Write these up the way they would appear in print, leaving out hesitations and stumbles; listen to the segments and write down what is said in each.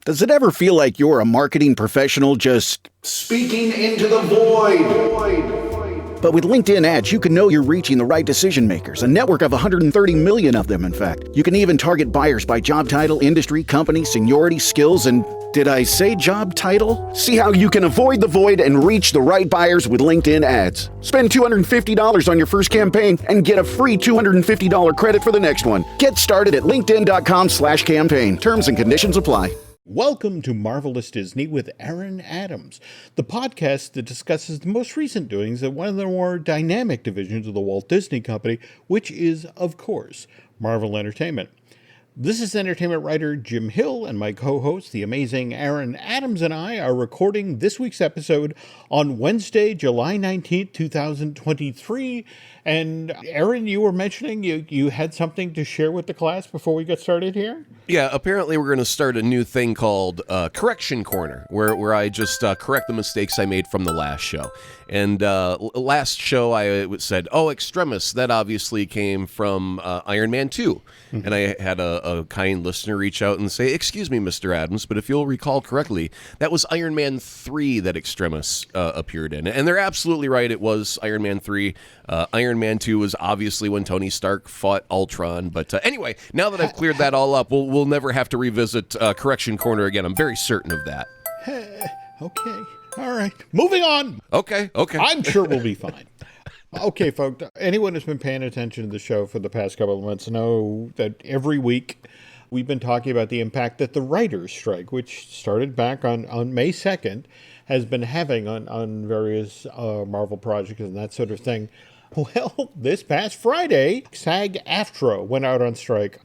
Does it ever feel like you're a marketing professional just speaking into the void? But with LinkedIn ads, you can know you're reaching the right decision makers, a network of 130 million of them, in fact. You can even target buyers by job title, industry, company, seniority, skills, and did I say job title? See how you can avoid the void and reach the right buyers with LinkedIn ads. Spend $250 on your first campaign and get a free $250 credit for the next one. Get started at linkedin.com/campaign. Terms and conditions apply. Welcome to Marvelous Disney with Aaron Adams, the podcast that discusses the most recent doings at one of the more dynamic divisions of the Walt Disney Company, which is, of course, Marvel Entertainment. This is entertainment writer Jim Hill, and my co-host, the amazing Aaron Adams, and I are recording this week's episode on Wednesday, July 19th, 2023. And Aaron, you were mentioning you had something to share with the class before we get started here? Yeah, apparently we're going to start a new thing called Correction Corner, where I just correct the mistakes I made from the last show. And last show I said, extremis, that obviously came from Iron Man 2. Mm-hmm. And I had a kind listener reach out and say, excuse me, Mr. Adams, but if you'll recall correctly, that was Iron Man 3 that extremis appeared in. And they're absolutely right, it was Iron Man 3. Iron Man 2 was obviously when Tony Stark fought Ultron. But anyway, now that I've cleared that all up, we'll never have to revisit Correction Corner again. I'm very certain of that. Okay. All right. Moving on. Okay. I'm sure we'll be fine. Okay, folks, anyone who's been paying attention to the show for the past couple of months know that every week we've been talking about the impact that the writers' strike, which started back on May 2nd, has been having on various Marvel projects and that sort of thing. Well, this past Friday, SAG-AFTRA went out on strike.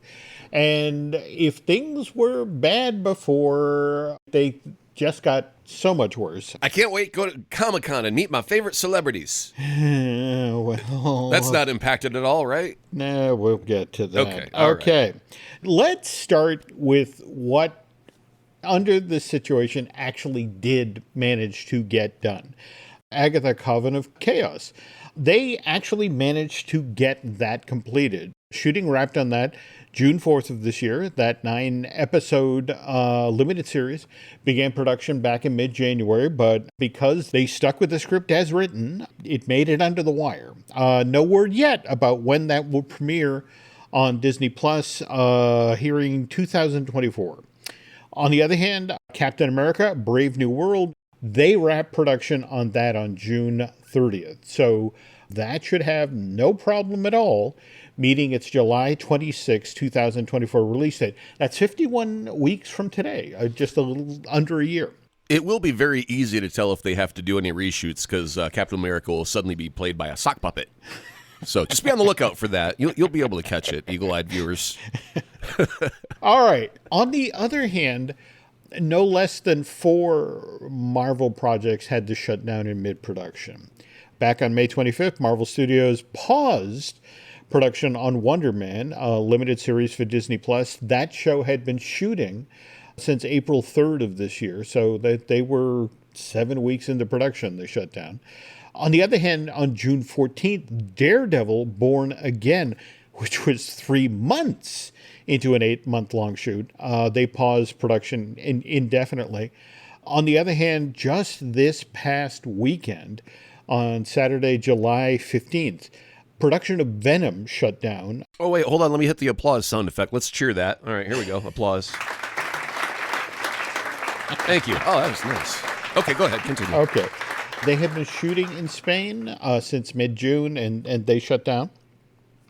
And if things were bad before, they just got so much worse. I can't wait to go to Comic-Con and meet my favorite celebrities. Well, that's not impacted at all, right? No, we'll get to that. Okay. Right. Let's start with what, under this situation, actually did manage to get done. Agatha Coven of Chaos. They actually managed to get that completed. Shooting wrapped on that June 4th of this year. That 9-episode limited series began production back in mid-January, but because they stuck with the script as written, it made it under the wire. No word yet about when that will premiere on Disney Plus, hearing 2024. On the other hand, Captain America, Brave New World, they wrapped production on that on June 30th. So that should have no problem at all meeting its July 26, 2024 release date. That's 51 weeks from today, just a little under a year. It will be very easy to tell if they have to do any reshoots because Captain America will suddenly be played by a sock puppet. So just be on the lookout for that. You'll be able to catch it, eagle-eyed viewers. All right. On the other hand, no less than 4 Marvel projects had to shut down in mid-production. Back on May 25th, Marvel Studios paused production on Wonder Man, a limited series for Disney Plus. That show had been shooting since April 3rd of this year, so that they were 7 weeks into production. They shut down. On the other hand, on June 14th, Daredevil Born Again, which was 3 months into an 8-month-long shoot, they paused production indefinitely. On the other hand, just this past weekend, on Saturday, July 15th, production of Venom shut down. Oh, wait, hold on. Let me hit the applause sound effect. Let's cheer that. All right, here we go. Applause. Thank you. Oh, that was nice. Okay, go ahead. Continue. Okay. They had been shooting in Spain since mid-June, and they shut down.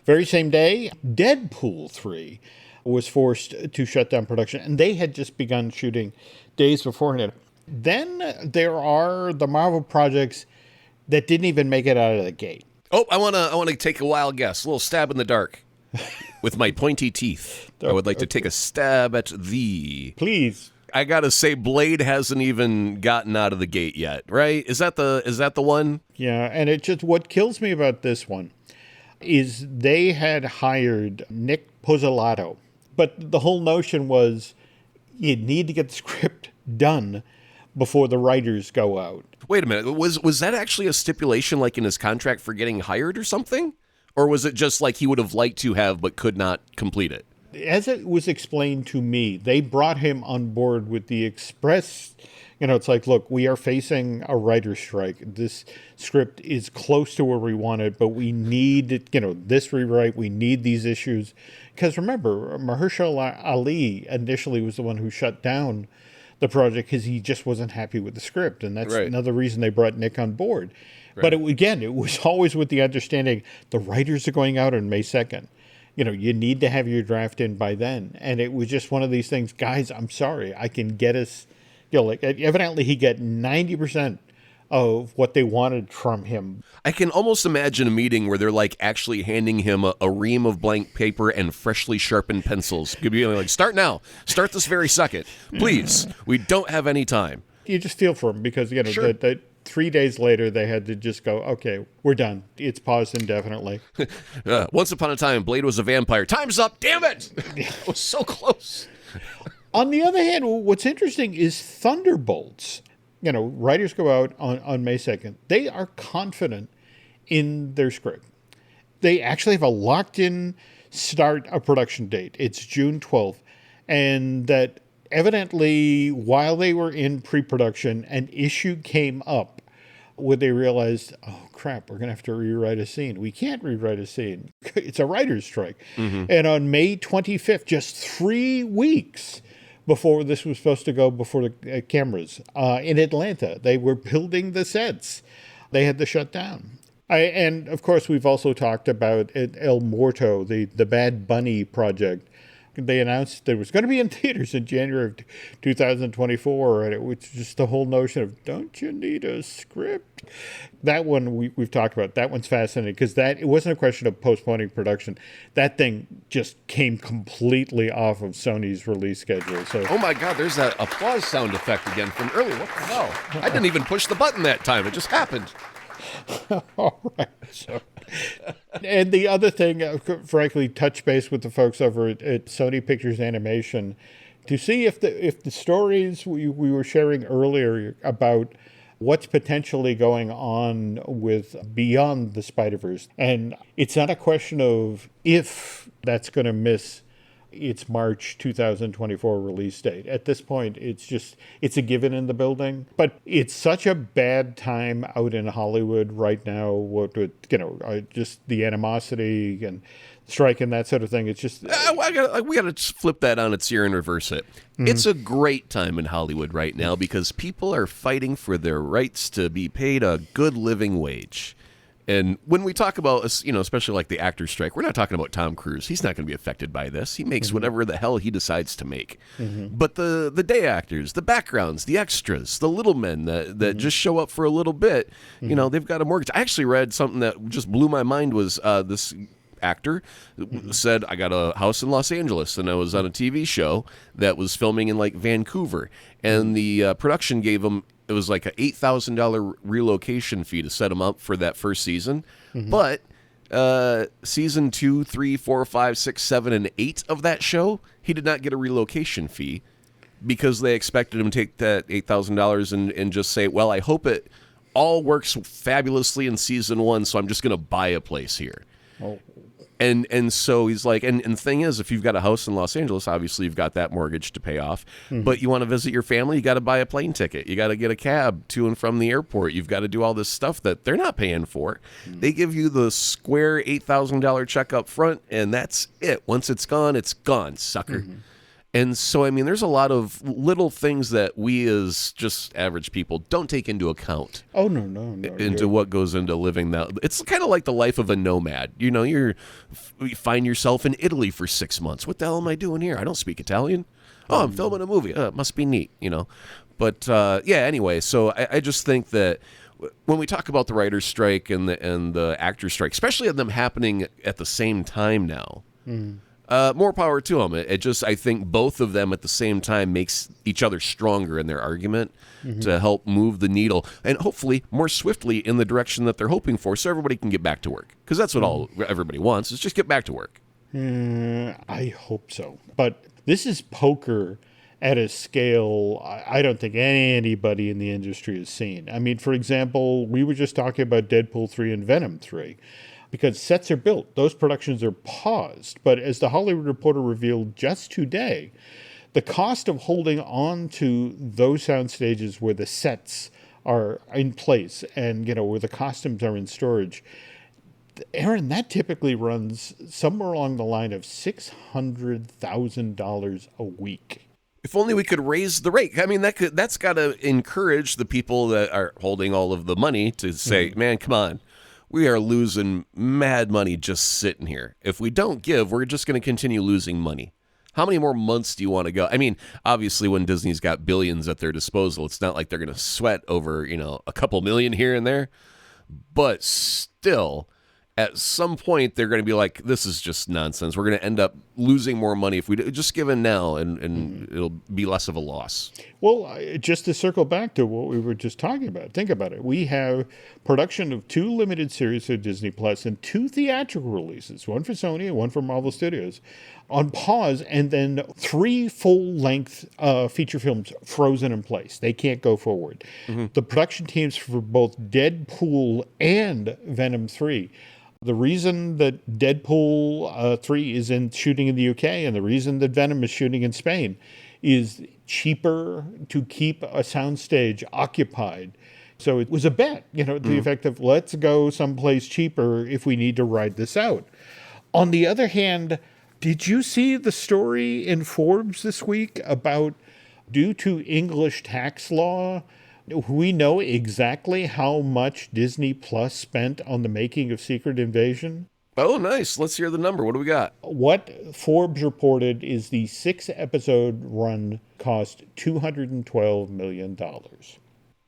Very same day, Deadpool 3 was forced to shut down production, and they had just begun shooting days beforehand. Then there are the Marvel projects that didn't even make it out of the gate. Oh, I want to take a wild guess, a little stab in the dark. With my pointy teeth, I would like to take a stab at thee. Please. I gotta say, Blade hasn't even gotten out of the gate yet, right? Is that the one? Yeah, and it just, what kills me about this one is they had hired Nick Pizzolatto, but the whole notion was you need to get the script done before the writers go out. Wait a minute, was that actually a stipulation like in his contract for getting hired or something? Or was it just like he would have liked to have but could not complete it? as it was explained to me, they brought him on board with the express, it's like, look, we are facing a writer's strike. This script is close to where we want it, but we need, this rewrite. We need these issues. Because remember, Mahershala Ali initially was the one who shut down the project because he just wasn't happy with the script. And that's another reason they brought Nick on board. Right. But it was always with the understanding the writers are going out on May 2nd. You need to have your draft in by then. And it was just one of these things, guys, I'm sorry, I can get us, evidently he got 90% of what they wanted from him. I can almost imagine a meeting where they're like actually handing him a ream of blank paper and freshly sharpened pencils. Could be like, start now. Start this very second. Please. We don't have any time. You just feel for him because, sure. the 3 days later, they had to just go, okay, we're done. It's paused indefinitely. Once upon a time, Blade was a vampire. Time's up, damn it! It was so close. On the other hand, what's interesting is Thunderbolts. Writers go out on May 2nd. They are confident in their script. They actually have a locked-in start of production date. It's June 12th. And that evidently, while they were in pre-production, an issue came up where they realized, oh, crap, we're going to have to rewrite a scene. We can't rewrite a scene. It's a writer's strike. Mm-hmm. And on May 25th, just 3 weeks before this was supposed to go before the cameras, in Atlanta, they were building the sets. They had to shut down. And, of course, we've also talked about El Muerto, the Bad Bunny project. They announced it was going to be in theaters in January of 2024, and it was just the whole notion of, don't you need a script? That one we've talked about. That one's fascinating because it wasn't a question of postponing production. That thing just came completely off of Sony's release schedule. So, oh my God, there's that applause sound effect again from earlier. What the hell? I didn't even push the button that time. It just happened. All right. So, and the other thing, frankly, touch base with the folks over at Sony Pictures Animation to see if the stories we were sharing earlier about what's potentially going on with Beyond the Spider-Verse. And it's not a question of if that's going to miss its March 2024 release date. At this point, it's a given in the building. But it's such a bad time out in Hollywood right now with just the animosity and strike and that sort of thing. It's just we got to flip that on its ear and reverse it. Mm-hmm. It's a great time in Hollywood right now because people are fighting for their rights to be paid a good living wage. And when we talk about, especially like the actor strike, we're not talking about Tom Cruise. He's not going to be affected by this. He makes whatever the hell he decides to make. Mm-hmm. But the day actors, the backgrounds, the extras, the little men that just show up for a little bit, they've got a mortgage. I actually read something that just blew my mind was this actor said, I got a house in Los Angeles, and I was on a TV show that was filming in like Vancouver. And the production gave him, it was like an $8,000 relocation fee to set him up for that first season. Mm-hmm. But season 2, 3, 4, 5, 6, 7, and 8 of that show, he did not get a relocation fee because they expected him to take that $8,000 and just say, well, I hope it all works fabulously in season 1, so I'm just going to buy a place here. Oh. And so he's like, and the thing is, if you've got a house in Los Angeles, obviously you've got that mortgage to pay off. Mm-hmm. But you want to visit your family, you got to buy a plane ticket. You got to get a cab to and from the airport. You've got to do all this stuff that they're not paying for. Mm-hmm. They give you the square $8,000 check up front, and that's it. Once it's gone, sucker. Mm-hmm. And so, I mean, there's a lot of little things that we as just average people don't take into account. Oh, no. Into what goes into living that. It's kind of like the life of a nomad. You find yourself in Italy for 6 months. What the hell am I doing here? I don't speak Italian. Oh, I'm filming a movie. It must be neat, But, anyway, so I just think that when we talk about the writer's strike and the actor's strike, especially them happening at the same time now, more power to them. I think both of them at the same time makes each other stronger in their argument to help move the needle and hopefully more swiftly in the direction that they're hoping for so everybody can get back to work. Because that's what everybody wants is just get back to work. I hope so. But this is poker at a scale I don't think anybody in the industry has seen. I mean, for example, we were just talking about Deadpool 3 and Venom 3. because sets are built. Those productions are paused. But as the Hollywood Reporter revealed just today, the cost of holding on to those sound stages where the sets are in place and, where the costumes are in storage, Aaron, that typically runs somewhere along the line of $600,000 a week. If only we could raise the rate. I mean, that's got to encourage the people that are holding all of the money to say, man, come on. We are losing mad money just sitting here. If we don't give, we're just going to continue losing money. How many more months do you want to go? I mean, obviously, when Disney's got billions at their disposal, it's not like they're going to sweat over, a couple million here and there. But still, at some point, they're going to be like, this is just nonsense. We're going to end up losing more money if we just give in now, and it'll be less of a loss. Well, just to circle back to what we were just talking about, think about it. We have production of 2 limited series for Disney Plus and 2 theatrical releases, one for Sony and one for Marvel Studios, on pause, and then 3 full-length feature films frozen in place. They can't go forward. The production teams for both Deadpool and Venom 3. The reason that Deadpool 3 is shooting in the UK and the reason that Venom is shooting in Spain is cheaper to keep a soundstage occupied. So it was a bet, the effect of let's go someplace cheaper if we need to ride this out. On the other hand, did you see the story in Forbes this week about, due to English tax law, we know exactly how much Disney Plus spent on the making of Secret Invasion? Oh, nice. Let's hear the number. What do we got? What Forbes reported is the 6-episode run cost $212 million.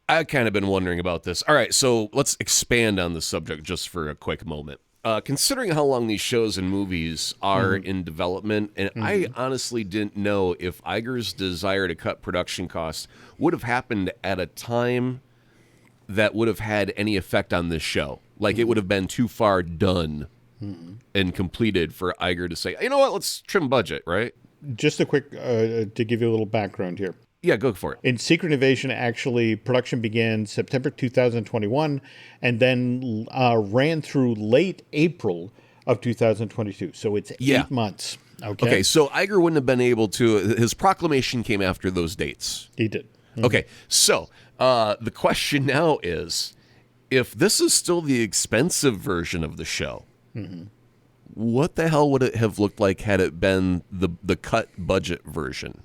I've kind of been wondering about this. All right, so let's expand on the subject just for a quick moment. Considering how long these shows and movies are in development, and I honestly didn't know if Iger's desire to cut production costs would have happened at a time that would have had any effect on this show. Like it would have been too far done and completed for Iger to say, you know what, let's trim budget, right? Just a quick, to give you a little background here. Yeah, go for it. In Secret Invasion, actually, production began September 2021 and then ran through late April of 2022. So it's 8 months. Okay, so Iger wouldn't have been able to, his proclamation came after those dates. He did. Okay, so the question now is, if this is still the expensive version of the show, what the hell would it have looked like had it been the cut budget version?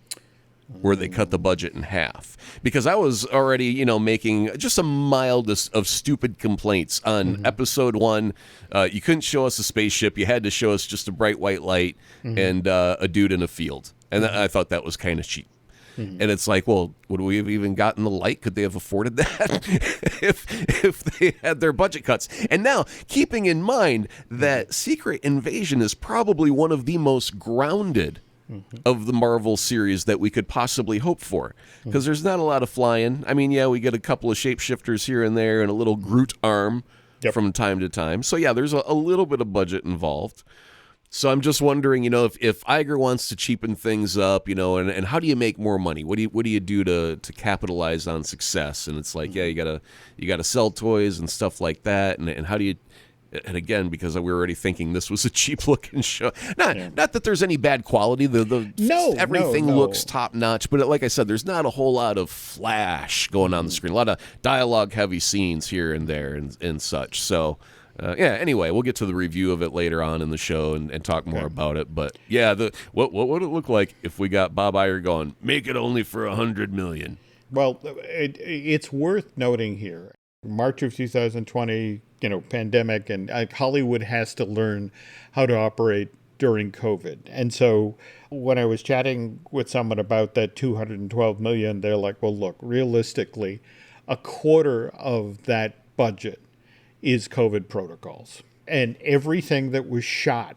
Where they cut the budget in half. Because I was already, making just a mildest of stupid complaints on episode 1. You couldn't show us a spaceship. You had to show us just a bright white light and a dude in a field. And I thought that was kind of cheap. And it's like, well, would we have even gotten the light? Could they have afforded that if they had their budget cuts? And now, keeping in mind that Secret Invasion is probably one of the most grounded of the Marvel series that we could possibly hope for. Because there's not a lot of flying. I mean, yeah, we get a couple of shapeshifters here and there and a little Groot arm from time to time. So yeah, there's a little bit of budget involved. So I'm just wondering, if Iger wants to cheapen things up, and how do you make more money? What do you do to capitalize on success? And it's like, yeah, you gotta sell toys and stuff like that. And how do you... And again, because we were already thinking this was a cheap-looking show. Not that there's any bad quality. Everything looks top-notch. But like I said, there's not a whole lot of flash going on the screen. A lot of dialogue-heavy scenes here and there and such. So, anyway, we'll get to the review of it later on in the show and talk more about it. But, yeah, what would it look like if we got Bob Iger going, make it only for $100 million? Well, it's worth noting here. March of 2020, pandemic, and Hollywood has to learn how to operate during COVID. And so when I was chatting with someone about that $212 million, they're like, well, look, realistically, a quarter of that budget is COVID protocols. And everything that was shot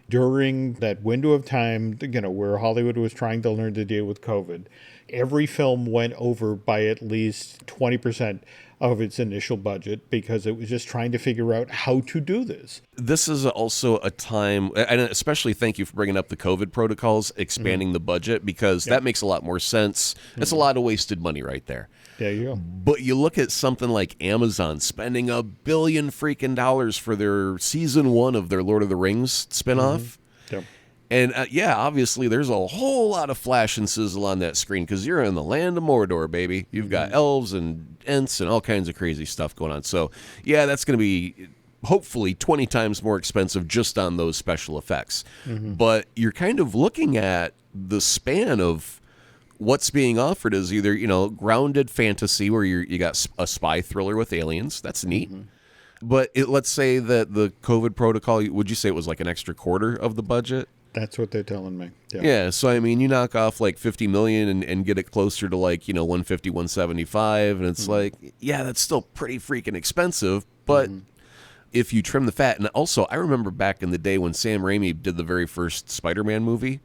during that window of time, where Hollywood was trying to learn to deal with COVID, every film went over by at least 20% of its initial budget because it was just trying to figure out how to do this. This is also a time, and especially thank you for bringing up the COVID protocols, expanding the budget, because that makes a lot more sense. It's a lot of wasted money right there. There you go. But you look at something like Amazon spending $1 billion freaking dollars for their season 1 of their Lord of the Rings spinoff. Yep. And obviously there's a whole lot of flash and sizzle on that screen because you're in the land of Mordor, baby. You've got elves and ents and all kinds of crazy stuff going on. So, yeah, that's going to be hopefully 20 times more expensive just on those special effects. But you're kind of looking at the span of what's being offered as either, grounded fantasy where you got a spy thriller with aliens. That's neat. But let's say that the COVID protocol, would you say it was like an extra quarter of the budget? That's what they're telling me. Yeah, so I mean, you knock off like $50 million and get it closer to like, 150, 175, and it's like, yeah, that's still pretty freaking expensive, but if you trim the fat, and also I remember back in the day when Sam Raimi did the very first Spider-Man movie,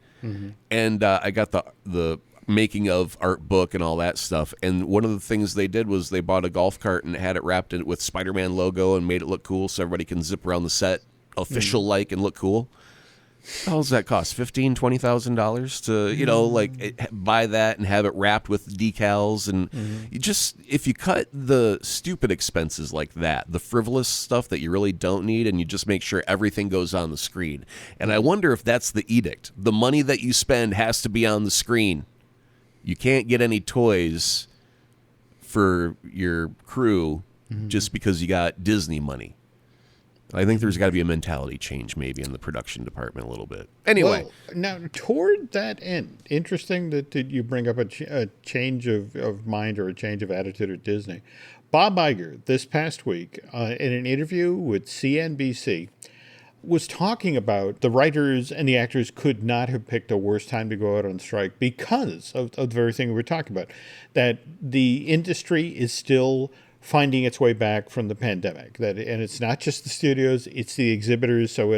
and I got the making of art book and all that stuff, and one of the things they did was they bought a golf cart and had it wrapped in with Spider-Man logo and made it look cool so everybody can zip around the set official like and look cool. How does that cost? $15,000-$20,000 to buy that and have it wrapped with decals, and you just, if you cut the stupid expenses like that, the frivolous stuff that you really don't need, and you just make sure everything goes on the screen. And I wonder if that's the edict. The money that you spend has to be on the screen. You can't get any toys for your crew just because you got Disney money. I think there's got to be a mentality change maybe in the production department a little bit. Anyway. Well, now, toward that end, interesting that you bring up a change of mind or a change of attitude at Disney. Bob Iger, this past week, in an interview with CNBC, was talking about the writers and the actors could not have picked a worse time to go out on strike because of the very thing we're talking about, that the industry is still finding its way back from the pandemic. And it's not just the studios, it's the exhibitors. So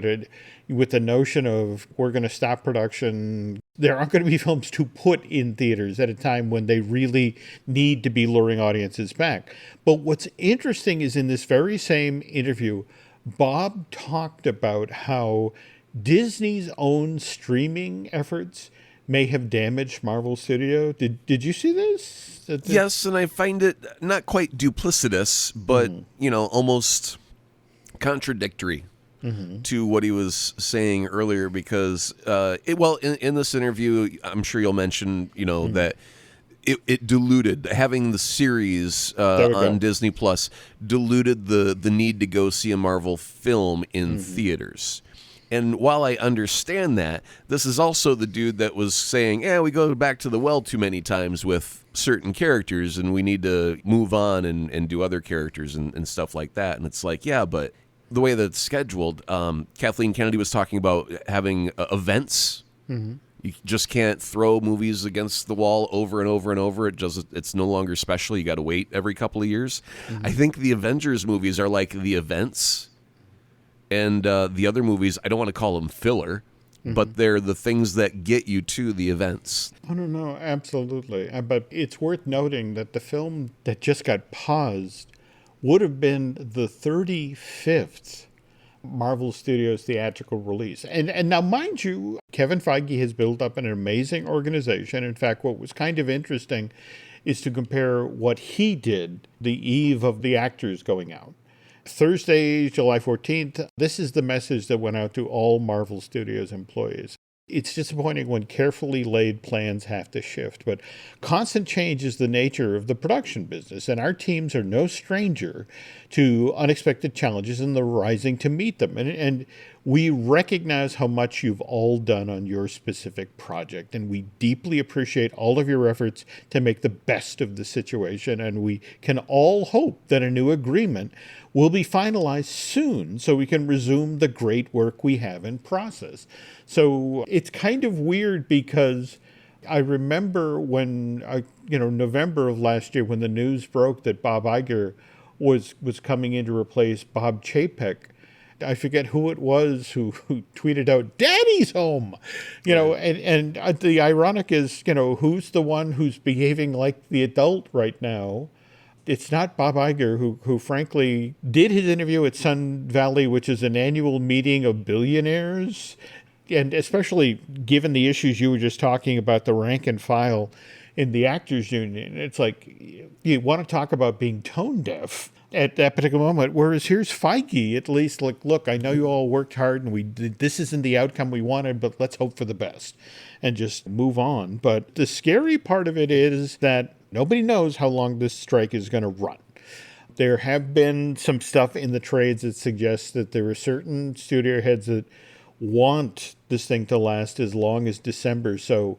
with the notion of we're going to stop production, there aren't going to be films to put in theaters at a time when they really need to be luring audiences back. But what's interesting is in this very same interview, Bob talked about how Disney's own streaming efforts may have damaged Marvel Studio. Did you see this? Yes, and I find it not quite duplicitous, but almost contradictory to what he was saying earlier. Because, in this interview, I'm sure you'll mention, that it diluted having the series on Disney Plus diluted the need to go see a Marvel film in theaters. And while I understand that, this is also the dude that was saying, we go back to the well too many times with certain characters and we need to move on and do other characters and stuff like that. And it's like, yeah, but the way that it's scheduled, Kathleen Kennedy was talking about having events. You just can't throw movies against the wall over and over and over. It's no longer special. You got to wait every couple of years. I think the Avengers movies are like the events. And the other movies, I don't want to call them filler, but they're the things that get you to the events. I don't know, absolutely. But it's worth noting that the film that just got paused would have been the 35th Marvel Studios theatrical release. And now, mind you, Kevin Feige has built up an amazing organization. In fact, what was kind of interesting is to compare what he did the eve of the actors going out. Thursday, July 14th, this is the message that went out to all Marvel Studios employees. It's disappointing when carefully laid plans have to shift, but constant change is the nature of the production business, and our teams are no stranger to unexpected challenges and the rising to meet them. And we recognize how much you've all done on your specific project, and we deeply appreciate all of your efforts to make the best of the situation, and we can all hope that a new agreement will be finalized soon so we can resume the great work we have in process. So it's kind of weird because I remember when, November of last year when the news broke that Bob Iger was coming in to replace Bob Chapek, I forget who it was who tweeted out, "Daddy's home," and the ironic is, who's the one who's behaving like the adult right now? It's not Bob Iger, who frankly did his interview at Sun Valley, which is an annual meeting of billionaires. And especially given the issues you were just talking about, the rank and file in the actors union, it's like you want to talk about being tone deaf at that particular moment. Whereas here's Feige, at least, like, look, I know you all worked hard and this isn't the outcome we wanted, but let's hope for the best and just move on. But the scary part of it is that nobody knows how long this strike is going to run. There have been some stuff in the trades that suggests that there are certain studio heads that want this thing to last as long as December, so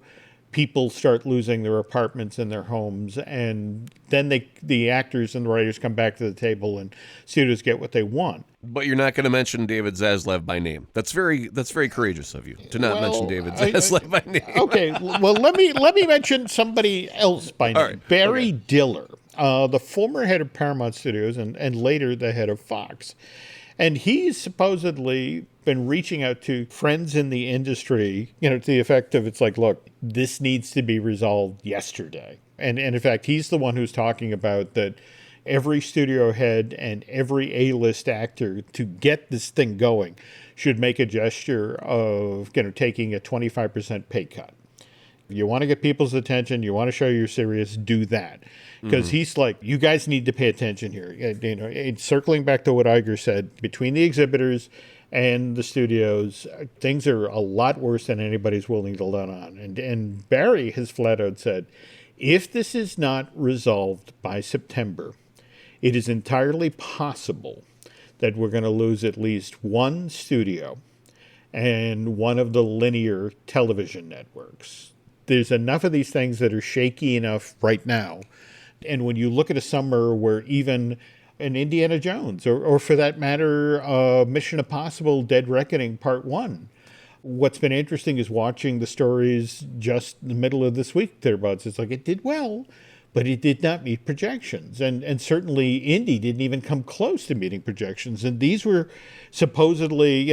people start losing their apartments and their homes, and then the actors and the writers come back to the table and studios get what they want. But you're not going to mention David Zaslav by name. That's very courageous of you to not mention David Zaslav by name. Okay, well, let me mention somebody else by name. Right. Barry Diller, the former head of Paramount Studios and later the head of Fox. And he's supposedly been reaching out to friends in the industry, to the effect of, it's like, look, this needs to be resolved yesterday. And in fact, he's the one who's talking about that every studio head and every A-list actor, to get this thing going, should make a gesture of, taking a 25% pay cut. You want to get people's attention, you want to show you're serious, do that. Because he's like, you guys need to pay attention here. And circling back to what Iger said, between the exhibitors and the studios, things are a lot worse than anybody's willing to let on. And Barry has flat out said, if this is not resolved by September, it is entirely possible that we're going to lose at least one studio and one of the linear television networks. There's enough of these things that are shaky enough right now. And when you look at a summer where even an Indiana Jones, or for that matter, Mission Impossible Dead Reckoning Part 1, what's been interesting is watching the stories just in the middle of this week thereabouts. It's like, it did well, but it did not meet projections. And certainly Indy didn't even come close to meeting projections. And these were supposedly,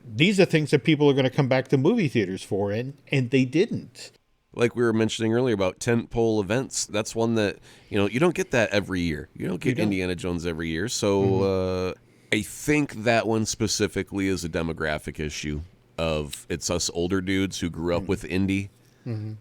these are things that people are going to come back to movie theaters for, and they didn't. Like we were mentioning earlier about tentpole events, that's one that, you don't get that every year. You don't get Indiana Jones every year. So I think that one specifically is a demographic issue of it's us older dudes who grew up with Indy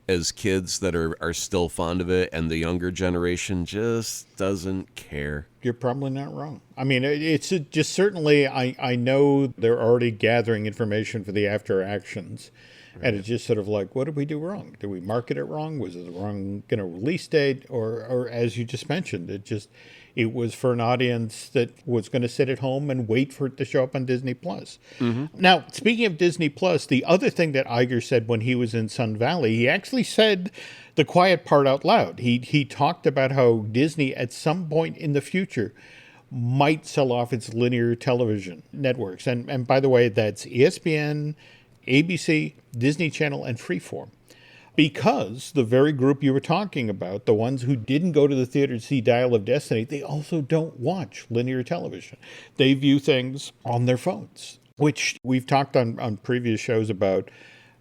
as kids that are still fond of it, and the younger generation just doesn't care. You're probably not wrong. I mean, it's just certainly, I know they're already gathering information for the after actions. Right. And it's just sort of like, what did we do wrong? Did we market it wrong? Was it the wrong release date? Or as you just mentioned, it was for an audience that was going to sit at home and wait for it to show up on Disney+. Now, speaking of Disney+, the other thing that Iger said when he was in Sun Valley, he actually said the quiet part out loud. He talked about how Disney at some point in the future might sell off its linear television networks. And by the way, that's ESPN, ABC, Disney Channel, and Freeform. Because the very group you were talking about, the ones who didn't go to the theater to see Dial of Destiny, they also don't watch linear television. They view things on their phones, which we've talked on previous shows about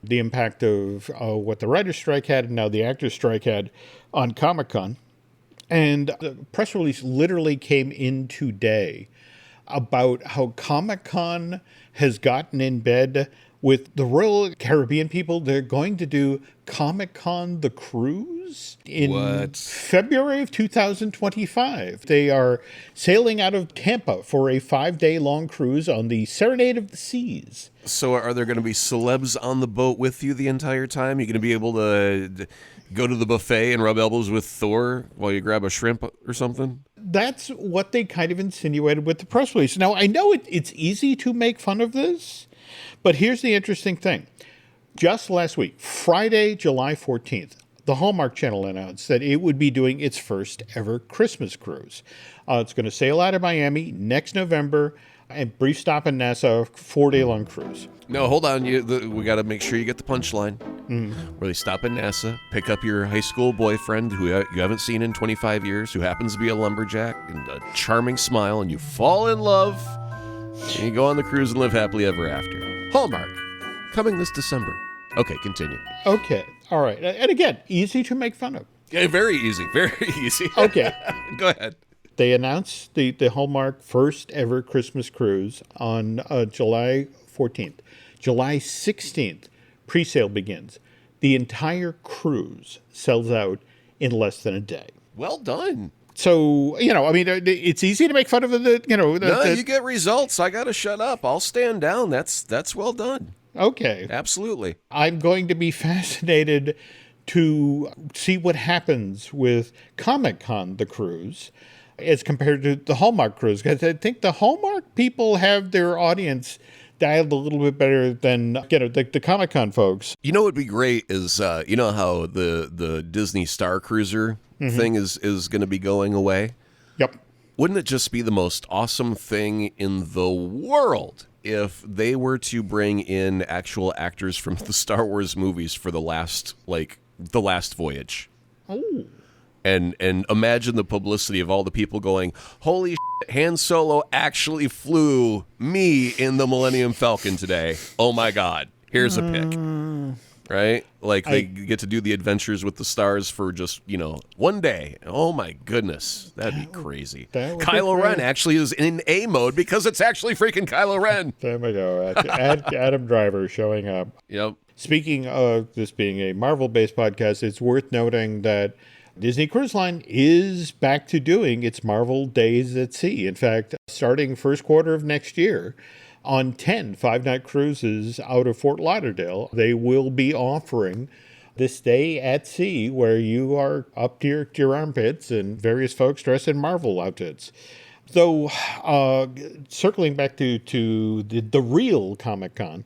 the impact of what the writer's strike had and now the actor's strike had on Comic-Con. And the press release literally came in today about how Comic-Con has gotten in bed with the Royal Caribbean people. They're going to do Comic-Con the Cruise in February of 2025. They are sailing out of Tampa for a 5-day-long cruise on the Serenade of the Seas. So are there going to be celebs on the boat with you the entire time? You're going to be able to go to the buffet and rub elbows with Thor while you grab a shrimp or something? That's what they kind of insinuated with the press release. Now, I know it's easy to make fun of this, but here's the interesting thing. Just last week, Friday, July 14th, the Hallmark Channel announced that it would be doing its first ever Christmas cruise. It's going to sail out of Miami next November, and brief stop in Nassau, 4-day-long cruise. No, hold on. We got to make sure you get the punchline. Where they stop in NASA, pick up your high school boyfriend who you haven't seen in 25 years, who happens to be a lumberjack and a charming smile, and you fall in love You go on the cruise and live happily ever after. Hallmark, coming this December. Okay, continue. Okay. All right. And again, easy to make fun of. Yeah, very easy. Very easy. Okay. Go ahead. They announced the Hallmark first ever Christmas cruise on July 14th. July 16th, pre-sale begins. The entire cruise sells out in less than a day. Well done. So, I mean, it's easy to make fun of You get results. I got to shut up. I'll stand down. That's well done. Okay. Absolutely. I'm going to be fascinated to see what happens with Comic-Con, the cruise, as compared to the Hallmark cruise. Because I think the Hallmark people have their audience dialed a little bit better than, the Comic-Con folks. You know what would be great is, how the Disney Star Cruiser thing is going to be going away? Yep. Wouldn't it just be the most awesome thing in the world if they were to bring in actual actors from the Star Wars movies for the last voyage? Oh. And imagine the publicity of all the people going, holy shit, Han Solo actually flew me in the Millennium Falcon today. Oh my God. Here's a pic. Right? Like they get to do the adventures with the stars for just, one day. Oh my goodness. That'd be crazy. Kylo Ren actually is in A mode because it's actually freaking Kylo Ren. There we go. Adam Driver showing up. Yep. Speaking of this being a Marvel-based podcast, it's worth noting that Disney Cruise Line is back to doing its Marvel Days at Sea. In fact, starting first quarter of next year, on 10 five-night cruises out of Fort Lauderdale, they will be offering this day at sea where you are up to your armpits and various folks dressed in Marvel outfits. So, circling back to the real Comic-Con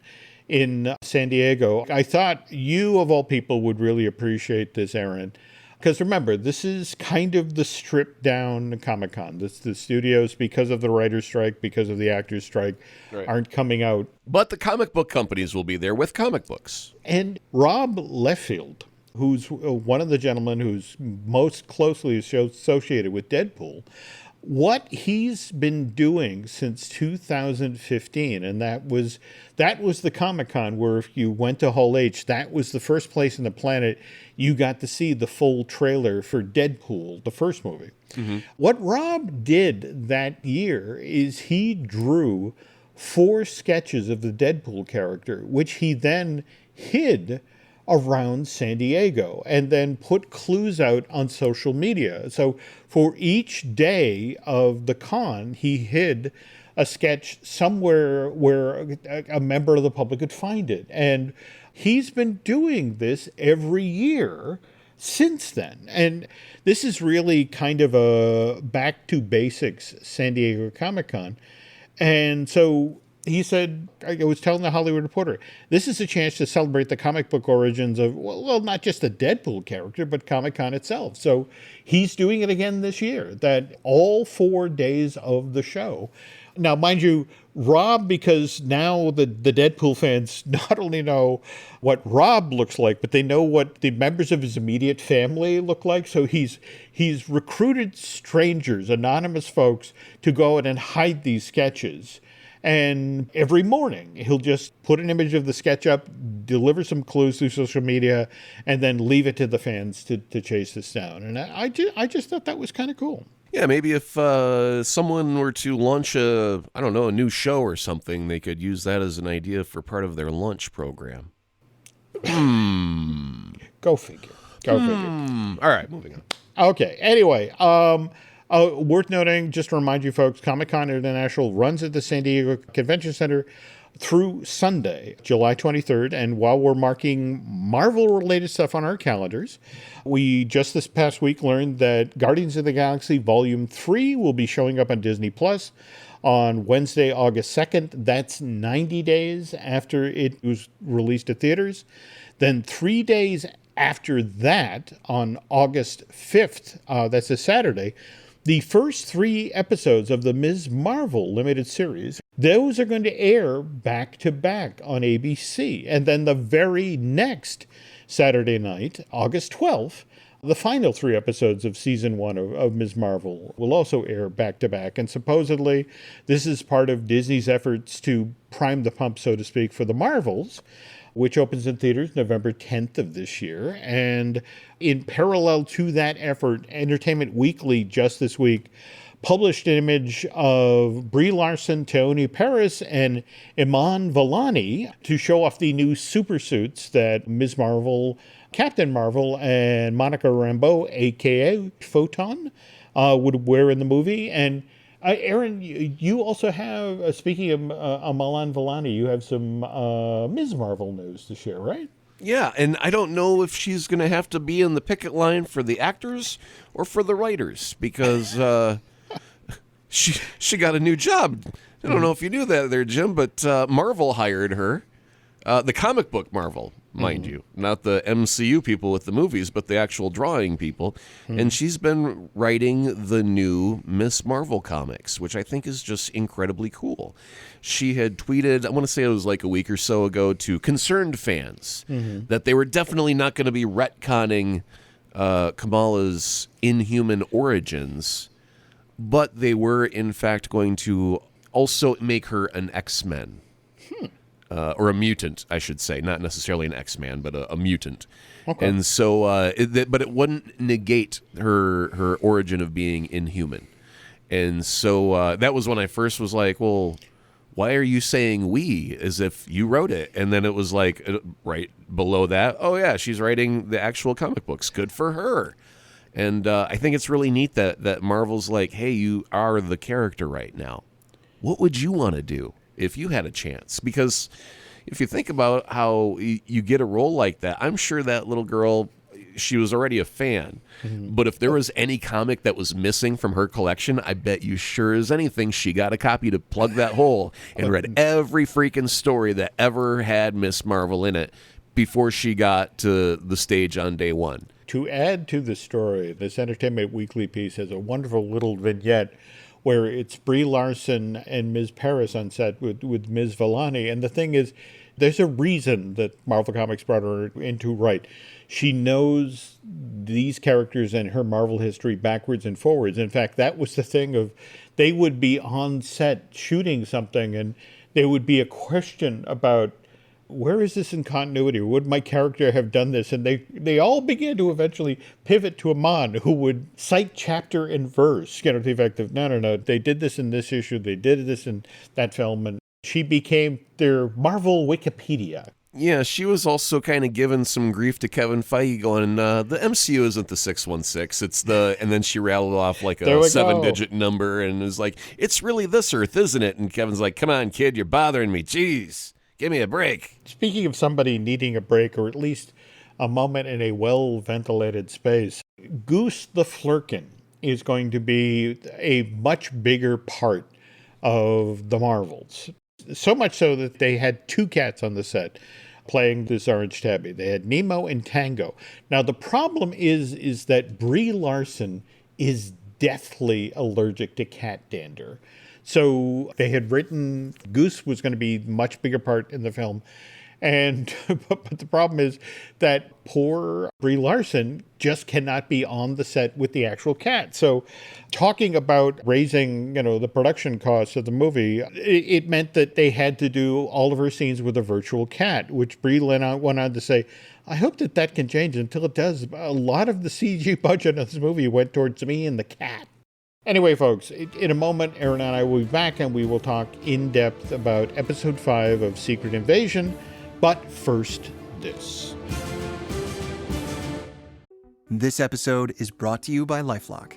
in San Diego, I thought you, of all people, would really appreciate this, Aaron. Because remember, this is kind of the stripped-down Comic-Con. The studios, because of the writer's strike, because of the actor's strike, aren't coming out. But the comic book companies will be there with comic books. And Rob Liefeld, who's one of the gentlemen who's most closely associated with Deadpool, what he's been doing since 2015, and that was the Comic-Con where if you went to Hall H, that was the first place on the planet you got to see the full trailer for Deadpool, the first movie. Mm-hmm. What Rob did that year is he drew 4 sketches of the Deadpool character, which he then hid around San Diego and then put clues out on social media. So for each day of the con, he hid a sketch somewhere where a member of the public could find it. And he's been doing this every year since then. And this is really kind of a back to basics San Diego Comic-Con. And so he said, I was telling the Hollywood Reporter, this is a chance to celebrate the comic book origins of, well, not just the Deadpool character, but Comic-Con itself. So he's doing it again this year, that all 4 days of the show. Now, mind you, Rob, because now the Deadpool fans not only know what Rob looks like, but they know what the members of his immediate family look like. So he's recruited strangers, anonymous folks, to go out and hide these sketches. And every morning, he'll just put an image of the sketch up, deliver some clues through social media, and then leave it to the fans to chase this down. And I just thought that was kind of cool. Yeah, maybe if someone were to launch a new show or something, they could use that as an idea for part of their lunch program. Go figure. Go figure. All right, moving on. Okay, anyway, worth noting, just to remind you folks, Comic-Con International runs at the San Diego Convention Center through Sunday, July 23rd. And while we're marking Marvel-related stuff on our calendars, we just this past week learned that Guardians of the Galaxy Volume 3 will be showing up on Disney Plus on Wednesday, August 2nd. That's 90 days after it was released at theaters. Then 3 days after that, on August 5th, that's a Saturday, the first 3 episodes of the Ms. Marvel limited series, those are going to air back-to-back on ABC. And then the very next Saturday night, August 12th, The final 3 episodes of season 1 of Ms. Marvel will also air back-to-back, and supposedly this is part of Disney's efforts to prime the pump, so to speak, for The Marvels, which opens in theaters November 10th of this year. And in parallel to that effort, Entertainment Weekly just this week published an image of Brie Larson, Tony Paris, and Iman Vellani to show off the new supersuits that Ms. Marvel, Captain Marvel, and Monica Rambeau, a.k.a. Photon, would wear in the movie. And Aaron, you also have, speaking of Iman Vellani, you have some Ms. Marvel news to share, right? Yeah, and I don't know if she's going to have to be in the picket line for the actors or for the writers, because she got a new job. I don't know if you knew that there, Jim, but Marvel hired her. The comic book Marvel, mind you. Not the MCU people with the movies, but the actual drawing people. And she's been writing the new Miss Marvel comics, which I think is just incredibly cool. She had tweeted, I want to say it was like a week or so ago, to concerned fans that they were definitely not going to be retconning Kamala's Inhuman origins, but they were, in fact, going to also make her an X-Men. Or a mutant, I should say. Not necessarily an X-Man, but a mutant. Okay. And so, but it wouldn't negate her origin of being Inhuman. And so that was when I first was like, well, why are you saying we as if you wrote it? And then it was like, right below that, oh yeah, she's writing the actual comic books. Good for her. And I think it's really neat that Marvel's like, hey, you are the character right now. What would you want to do if you had a chance? Because if you think about how you get a role like that, I'm sure that little girl, she was already a fan. But if there was any comic that was missing from her collection, I bet you sure as anything she got a copy to plug that hole and read every freaking story that ever had Miss Marvel in it before she got to the stage on day one. To add to the story, this Entertainment Weekly piece has a wonderful little vignette where it's Brie Larson and Ms. Paris on set with Ms. Vellani. And the thing is, there's a reason that Marvel Comics brought her in to write. She knows these characters and her Marvel history backwards and forwards. In fact, that was the thing of, they would be on set shooting something and there would be a question about, where is this in continuity? Would my character have done this? And they all began to eventually pivot to Iman, who would cite chapter and verse, to the effect of, no, they did this in this issue, they did this in that film, and she became their Marvel Wikipedia. Yeah, she was also kind of giving some grief to Kevin Feige, going, the MCU isn't the 616, it's the, and then she rattled off like a 7-digit number and was like, it's really this Earth, isn't it? And Kevin's like, come on, kid, you're bothering me, jeez. Give me a break. Speaking of somebody needing a break, or at least a moment in a well-ventilated space, Goose the Flurkin is going to be a much bigger part of the Marvels. So much so that they had 2 cats on the set playing this orange tabby. They had Nemo and Tango. Now, the problem is that Brie Larson is deathly allergic to cat dander. So they had written Goose was going to be a much bigger part in the film. And but the problem is that poor Brie Larson just cannot be on the set with the actual cat. So talking about raising, the production costs of the movie, it meant that they had to do all of her scenes with a virtual cat, which Brie went on to say, I hope that can change. Until it does, a lot of the CG budget of this movie went towards me and the cat. Anyway, folks, in a moment, Aaron and I will be back and we will talk in depth about episode 5 of Secret Invasion. But first, this. This episode is brought to you by LifeLock.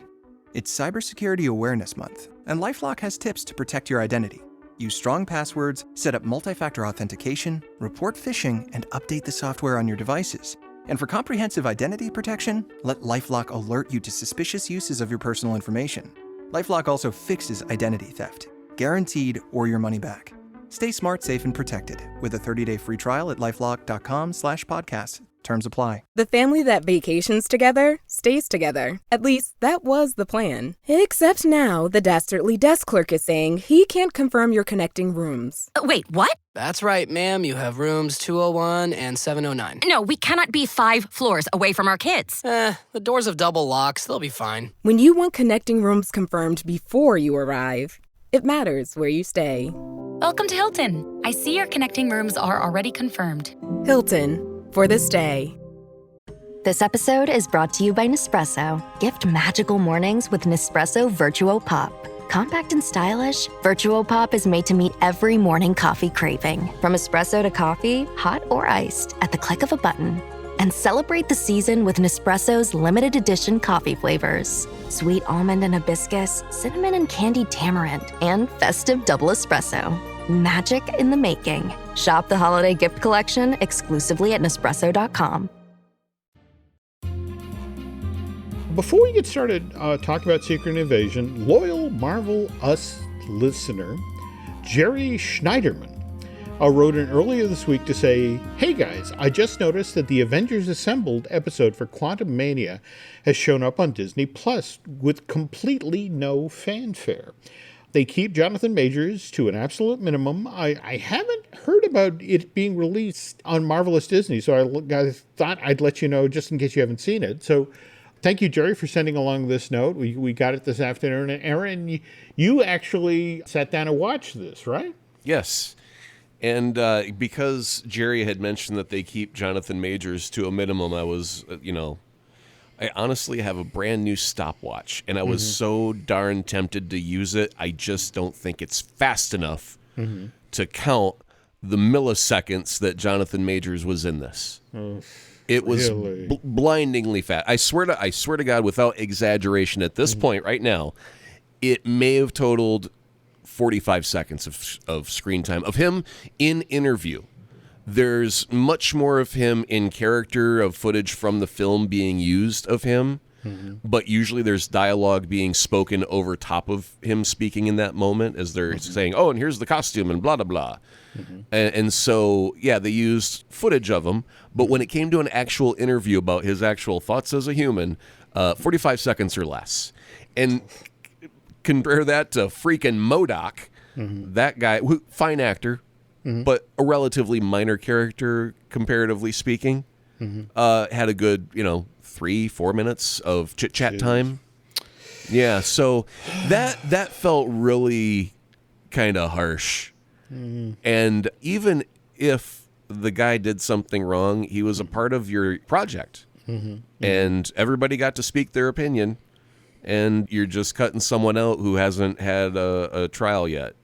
It's Cybersecurity Awareness Month, and LifeLock has tips to protect your identity. Use strong passwords, set up multi-factor authentication, report phishing, and update the software on your devices. And for comprehensive identity protection, let LifeLock alert you to suspicious uses of your personal information. LifeLock also fixes identity theft, guaranteed or your money back. Stay smart, safe, and protected with a 30-day free trial at LifeLock.com/podcast. Terms apply. The family that vacations together stays together. At least, that was the plan. Except now, the dastardly desk clerk is saying he can't confirm your connecting rooms. Wait, what? That's right, ma'am. You have rooms 201 and 709. No, we cannot be 5 floors away from our kids. The doors have double locks. They'll be fine. When you want connecting rooms confirmed before you arrive, it matters where you stay. Welcome to Hilton. I see your connecting rooms are already confirmed. Hilton, for this day. This episode is brought to you by Nespresso. Gift magical mornings with Nespresso Virtuo Pop. Compact and stylish, Virtuo Pop is made to meet every morning coffee craving. From espresso to coffee, hot or iced, at the click of a button. And celebrate the season with Nespresso's limited edition coffee flavors. Sweet almond and hibiscus, cinnamon and candied tamarind, and festive double espresso. Magic in the making. Shop the holiday gift collection exclusively at Nespresso.com. Before we get started talking about Secret Invasion, loyal Marvel Us listener Jerry Schneiderman wrote in earlier this week to say, "Hey guys, I just noticed that the Avengers Assembled episode for Quantum Mania has shown up on Disney Plus with completely no fanfare. They keep Jonathan Majors to an absolute minimum. I haven't heard about it being released on Marvelous Disney, so I thought I'd let you know just in case you haven't seen it. So thank you, Jerry, for sending along this note. We got it this afternoon. And Aaron, you actually sat down and watched this, right?" Yes. And because Jerry had mentioned that they keep Jonathan Majors to a minimum, I was, I honestly have a brand new stopwatch, and I was so darn tempted to use it. I just don't think it's fast enough to count the milliseconds that Jonathan Majors was in this. It was really? blindingly fast. I swear to God, without exaggeration, at this point right now, it may have totaled 45 seconds of screen time of him in interview. There's much more of him in character, of footage from the film being used of him, but usually there's dialogue being spoken over top of him speaking in that moment as they're saying, "Oh, and here's the costume," and blah, blah, blah. And so, yeah, they used footage of him, but when it came to an actual interview about his actual thoughts as a human, 45 seconds or less. And compare that to freaking MODOK, that guy, fine actor, but a relatively minor character, comparatively speaking, had a good, 3-4 minutes of chit-chat time. Yeah, so that felt really kind of harsh. And even if the guy did something wrong, he was a part of your project. And everybody got to speak their opinion, and you're just cutting someone out who hasn't had a trial yet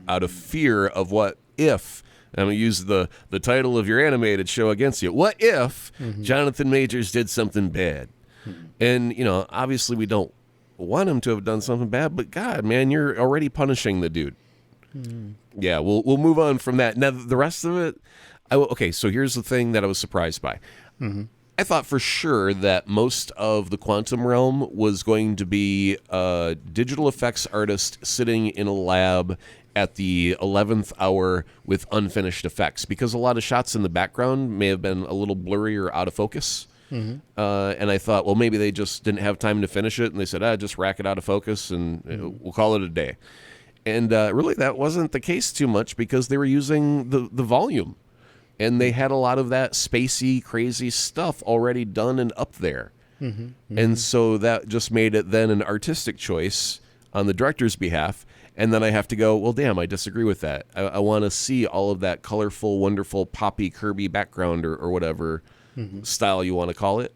out of fear of what if, I'm going to use the title of your animated show against you, what if Jonathan Majors did something bad? And, obviously we don't want him to have done something bad, but God, man, you're already punishing the dude. Yeah, we'll move on from that. Now, the rest of it, okay, so here's the thing that I was surprised by. I thought for sure that most of the Quantum Realm was going to be a digital effects artist sitting in a lab at the 11th hour with unfinished effects, because a lot of shots in the background may have been a little blurry or out of focus. And I thought, well, maybe they just didn't have time to finish it, and they said, just rack it out of focus, and we'll call it a day. And really, that wasn't the case too much, because they were using the volume. And they had a lot of that spacey, crazy stuff already done and up there. And so that just made it then an artistic choice on the director's behalf. And then I have to go, well, damn, I disagree with that. I want to see all of that colorful, wonderful, poppy, Kirby background or whatever style you want to call it.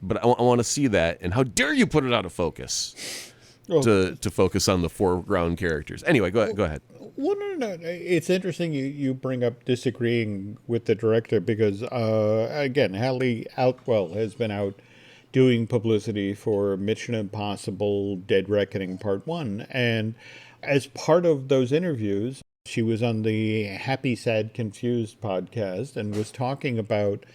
But I want to see that. And how dare you put it out of focus to focus on the foreground characters. Anyway, go ahead. Well, no. It's interesting you bring up disagreeing with the director because, again, Hallie Atwell has been out doing publicity for Mission Impossible Dead Reckoning Part 1. And as part of those interviews, she was on the Happy, Sad, Confused podcast and was talking about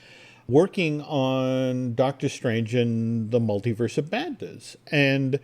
working on Doctor Strange and the Multiverse of Madness. And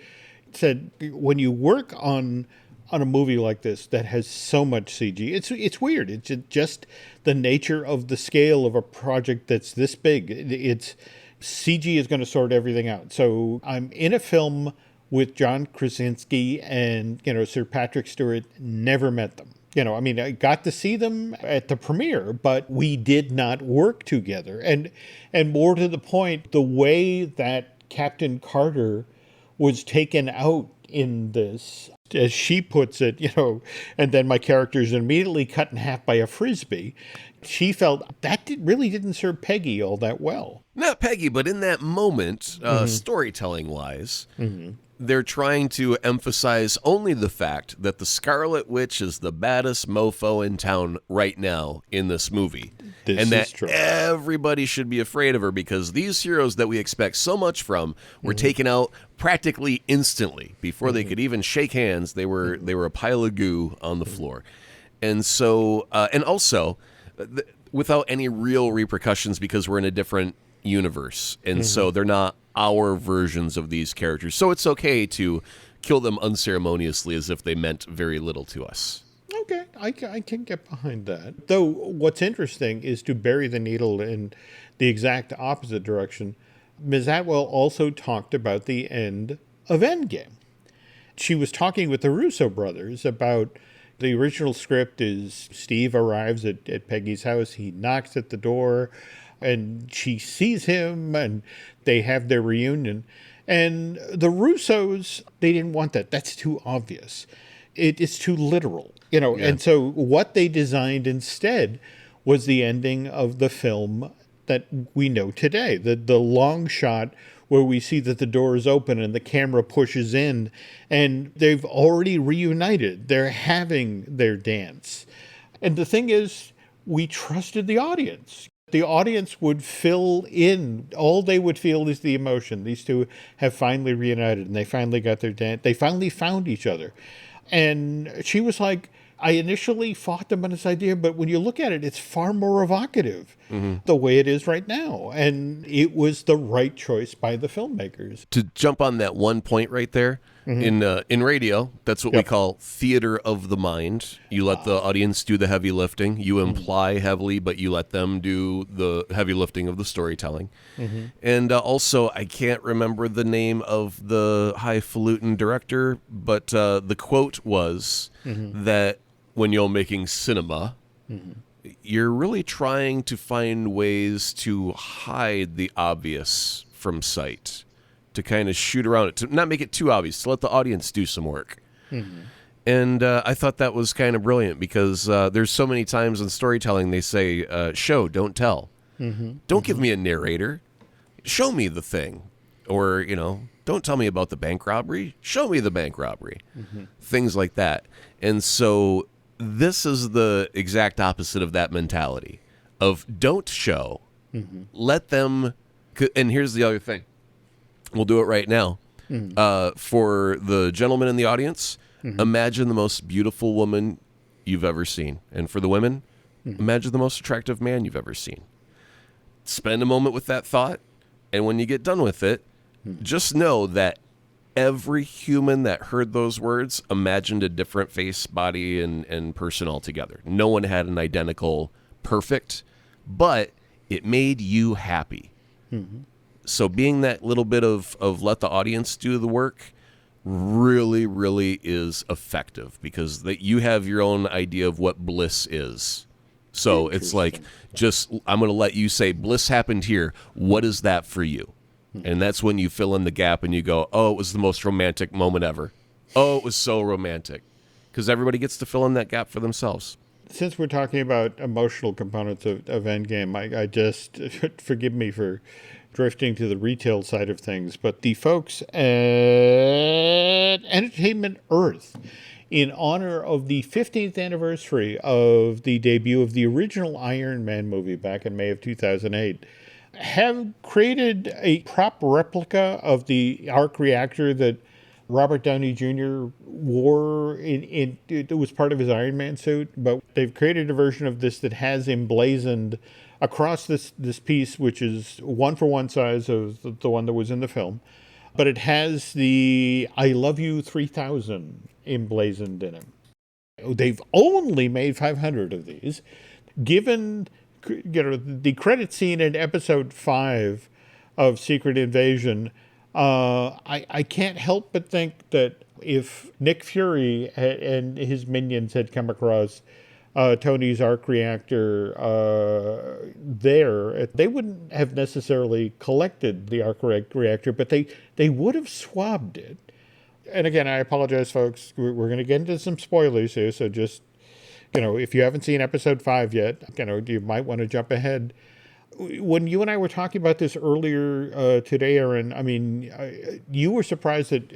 said when you work on on a movie like this that has so much CG. It's weird. It's just the nature of the scale of a project that's this big. It's CG is going to sort everything out. So I'm in a film with John Krasinski and, Sir Patrick Stewart. Never met them. I got to see them at the premiere, but we did not work together. And more to the point, the way that Captain Carter was taken out in this, as she puts it, and then my character is immediately cut in half by a Frisbee. She felt that really didn't serve Peggy all that well. Not Peggy, but in that moment, storytelling-wise, they're trying to emphasize only the fact that the Scarlet Witch is the baddest mofo in town right now in this movie. And that everybody should be afraid of her because these heroes that we expect so much from were taken out practically instantly. Before they could even shake hands, they were a pile of goo on the floor. And so, and also, without any real repercussions because we're in a different universe. And so they're not our versions of these characters. So it's okay to kill them unceremoniously as if they meant very little to us. Okay, I can get behind that. Though what's interesting is to bury the needle in the exact opposite direction. Ms. Atwell also talked about the end of Endgame. She was talking with the Russo brothers about the original script is Steve arrives at Peggy's house. He knocks at the door and she sees him and they have their reunion. And the Russos, they didn't want that. That's too obvious. It is too literal, And so what they designed instead was the ending of the film that we know today, the long shot where we see that the door is open and the camera pushes in and they've already reunited. They're having their dance. And the thing is, we trusted the audience. The audience would fill in. All they would feel is the emotion. These two have finally reunited and they finally got their dance. They finally found each other. And she was like, I initially fought them on this idea, but when you look at it, it's far more evocative the way it is right now. And it was the right choice by the filmmakers. To jump on that one point right there, in radio, that's what we call theater of the mind. You let the audience do the heavy lifting. You imply heavily, but you let them do the heavy lifting of the storytelling. And also, I can't remember the name of the highfalutin director, but the quote was that when you're making cinema, you're really trying to find ways to hide the obvious from sight, to kind of shoot around it, to not make it too obvious, to let the audience do some work. And I thought that was kind of brilliant because there's so many times in storytelling they say, show, don't tell. Don't give me a narrator. Show me the thing. Or, don't tell me about the bank robbery. Show me the bank robbery. Things like that. And so this is the exact opposite of that mentality of don't show, let them. And here's the other thing. We'll do it right now. For the gentlemen in the audience, imagine the most beautiful woman you've ever seen. And for the women, imagine the most attractive man you've ever seen. Spend a moment with that thought. And when you get done with it, just know that every human that heard those words imagined a different face, body, and person altogether. No one had an identical perfect, but it made you happy. So being that little bit of let the audience do the work really, really is effective because that you have your own idea of what bliss is. So it's like, I'm going to let you say bliss happened here. What is that for you? And that's when you fill in the gap and you go, oh, it was the most romantic moment ever. Oh, it was so romantic. Because everybody gets to fill in that gap for themselves. Since we're talking about emotional components of Endgame, I just, forgive me for drifting to the retail side of things, but the folks at Entertainment Earth, in honor of the 15th anniversary of the debut of the original Iron Man movie back in May of 2008, have created a prop replica of the arc reactor that Robert Downey Jr. wore it was part of his Iron Man suit, but they've created a version of this that has emblazoned across this piece, which is 1-for-1 size of the one that was in the film, but it has the I Love You 3000 emblazoned in it. They've only made 500 of these. Given the credit scene in episode 5 of Secret Invasion, I can't help but think that if Nick Fury and his minions had come across Tony's arc reactor there, they wouldn't have necessarily collected the arc reactor, but they would have swabbed it. And again, I apologize, folks. We're going to get into some spoilers here, so just, if you haven't seen episode 5 yet, you might want to jump ahead. When you and I were talking about this earlier today, Aaron, I mean, you were surprised at,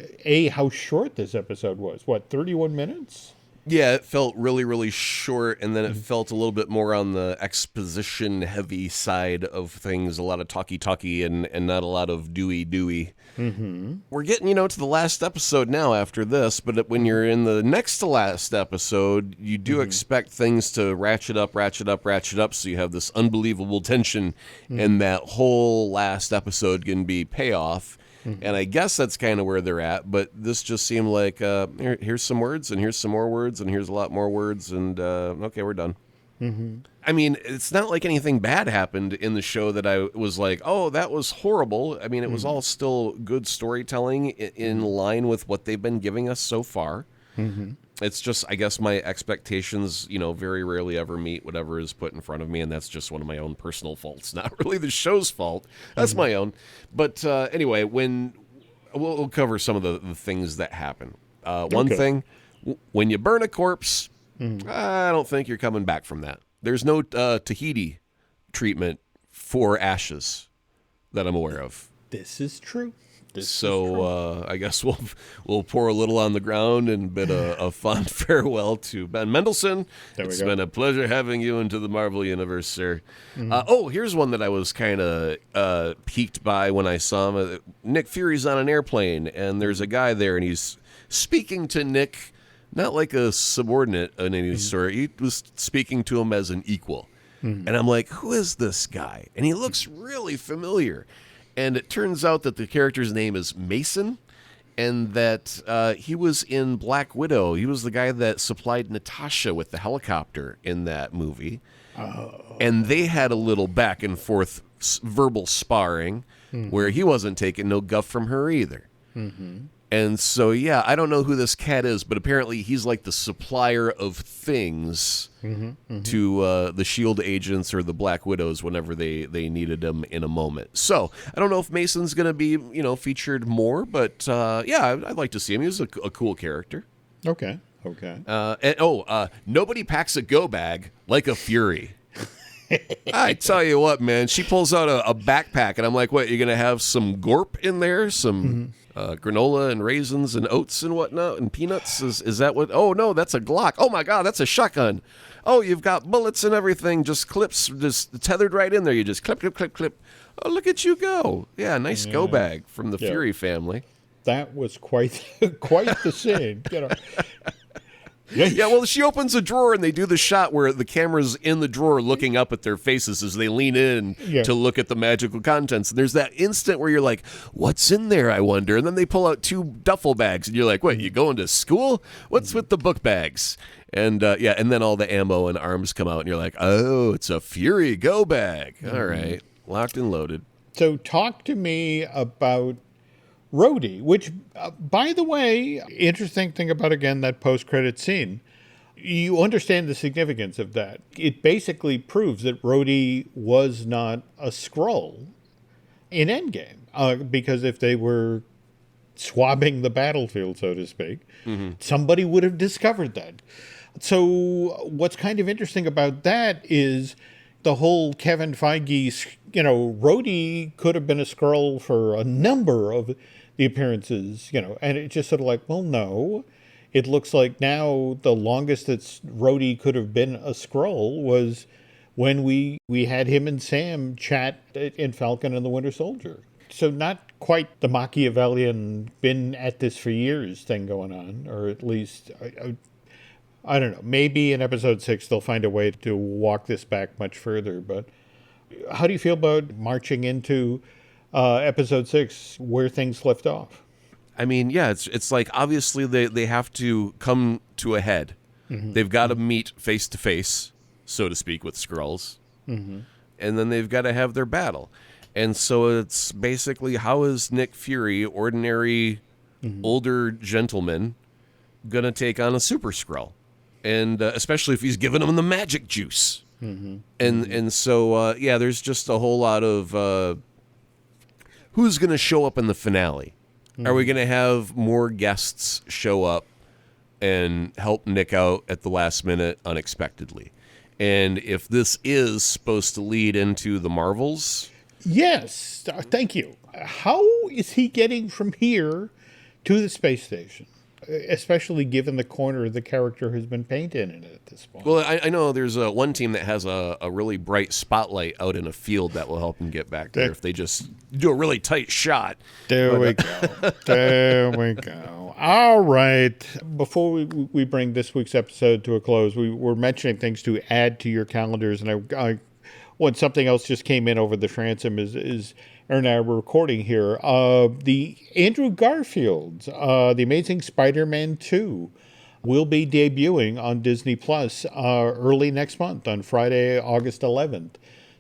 how short this episode was. What, 31 minutes? Yeah, it felt really, really short, and then it felt a little bit more on the exposition-heavy side of things, a lot of talky-talky and not a lot of doey-doey. Mm-hmm. We're getting, to the last episode now after this, but when you're in the next to last episode, you do expect things to ratchet up, so you have this unbelievable tension, and that whole last episode can be payoff. And I guess that's kind of where they're at, but this just seemed like, here's some words, and here's some more words, and here's a lot more words, and okay, we're done. Mm-hmm. I mean, it's not like anything bad happened in the show that I was like, oh, that was horrible. I mean, it was all still good storytelling in line with what they've been giving us so far. Mm-hmm. It's just, I guess my expectations, very rarely ever meet whatever is put in front of me, and that's just one of my own personal faults. Not really the show's fault. That's my own. But anyway, when we'll cover some of the things that happen. One thing, when you burn a corpse, I don't think you're coming back from that. There's no Tahiti treatment for ashes that I'm aware of. This is true. I guess we'll pour a little on the ground and bid a fond farewell to Ben Mendelsohn. It's been a pleasure having you into the Marvel Universe, sir. Here's one that I was kind of piqued by when I saw him. Nick Fury's on an airplane, and there's a guy there, and he's speaking to Nick, not like a subordinate in any sort. He was speaking to him as an equal. And I'm like, who is this guy? And he looks really familiar. And it turns out that the character's name is Mason, and that he was in Black Widow. He was the guy that supplied Natasha with the helicopter in that movie. Oh. And they had a little back and forth verbal sparring where he wasn't taking no guff from her either. Mm-hmm. And so, I don't know who this cat is, but apparently he's like the supplier of things to the S.H.I.E.L.D. agents or the Black Widows whenever they needed them in a moment. So, I don't know if Mason's going to be, featured more, but I'd like to see him. He's a cool character. Okay. Nobody packs a go bag like a Fury. I tell you what, man, she pulls out a backpack, and I'm like, what, you're going to have some gorp in there? Some granola and raisins and oats and whatnot and peanuts? Is that what? Oh, no, that's a Glock. Oh, my God, that's a shotgun. Oh, you've got bullets and everything, just clips, just tethered right in there. You just clip, clip, clip, clip. Oh, look at you go. Yeah, nice go bag from the Fury family. That was quite the scene, Yeah, well, she opens a drawer and they do the shot where the camera's in the drawer looking up at their faces as they lean in to look at the magical contents. And there's that instant where you're like, what's in there, I wonder? And then they pull out 2 duffel bags and you're like, what, you going to school? What's with the book bags? And and then all the ammo and arms come out and you're like, oh, it's a Fury go bag. All right, locked and loaded. So talk to me about Rhodey, which, by the way, interesting thing about, again, that post-credit scene, you understand the significance of that. It basically proves that Rhodey was not a Skrull in Endgame, because if they were swabbing the battlefield, so to speak, somebody would have discovered that. So what's kind of interesting about that is the whole Kevin Feige's, Rhodey could have been a Skrull for a number of the appearances, and it's just sort of like, well, no. It looks like now the longest that Rhodey could have been a Skrull was when we had him and Sam chat in Falcon and the Winter Soldier. So not quite the Machiavellian, been at this for years thing going on, or at least, I don't know, maybe in episode 6 they'll find a way to walk this back much further, but how do you feel about marching into episode 6, where things left off. I mean, yeah, it's like obviously they have to come to a head. Mm-hmm. They've got to meet face to face, so to speak, with Skrulls. Mm-hmm. And then they've got to have their battle. And so it's basically, how is Nick Fury, ordinary older gentleman, going to take on a super Skrull? And especially if he's giving him the magic juice. Mm-hmm. And so, yeah, there's just a whole lot of who's going to show up in the finale. Mm-hmm. Are we going to have more guests show up and help Nick out at the last minute unexpectedly? And if this is supposed to lead into the Marvels... Yes, thank you. How is he getting from here to the space station? Especially given the corner the character has been painted in at this point. Well, I know there's one team that has a really bright spotlight out in a field that will help him get back there if they just do a really tight shot. There we go. There we go. All right. Before we bring this week's episode to a close, we were mentioning things to add to your calendars, and when something else just came in over the transom is Aaron and I were recording here. The Andrew Garfield's The Amazing Spider-Man 2 will be debuting on Disney Plus early next month on Friday, August 11th.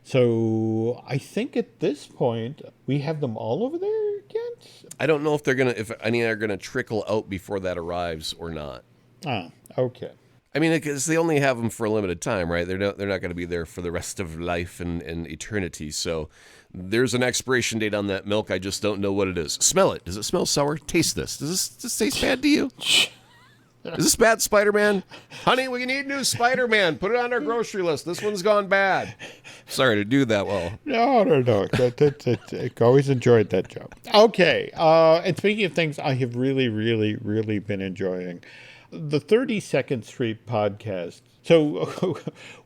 So I think at this point we have them all over there yet. I don't know if any are gonna trickle out before that arrives or not. Ah, okay. I mean, because they only have them for a limited time, right? They're not going to be there for the rest of life and eternity. So there's an expiration date on that milk. I just don't know what it is. Smell it. Does it smell sour? Taste this. Does this taste bad to you? Is this bad, Spider-Man? Honey, we need new Spider-Man. Put it on our grocery list. This one's gone bad. Sorry to do that. Well, no. I always enjoyed that joke. Okay. And speaking of things I have really, really, really been enjoying, the 32nd Street podcast. So